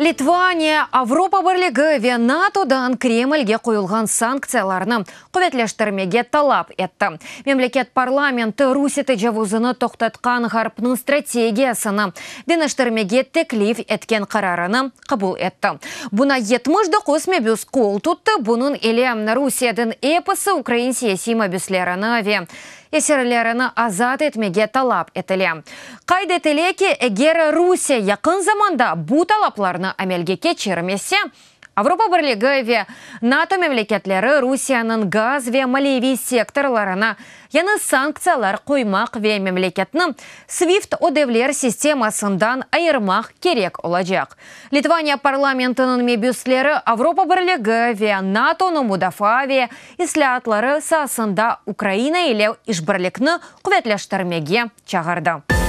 Литвания Авропа бірлігі ве НАТОдан Кремльге қойылған санкцияларны құветлештірмеге талап етті. Мемлекет парламенті Русеті жавузыны тоқтатқан ғарпның стратегиясыны денештірмеге теклиф еткен қарарыны қабыл етті. Бұна 79 мебюс қол тұтты. Бұның еле Русиядің эпосы Украин саяси мебюслеріні ве есерлеріні азат етмеге талап етілі. Қайды етілеке, егер Русия якын заманда бұл талапларны әмелге кечірмесе, Авропа бірлігі ве НАТО мемлекетлері Русияның газ ве малеви секторларына яны санкциялар қоймақ ве мемлекетінің SWIFT одевлер системасындан айырмақ керек олажақ. Литвания парламентінің мебюслері Авропа бірлігі ве НАТОның мұдафа ве ислатлары сасында Украина елеу ішбірлікні құветлештірмеге чағырды.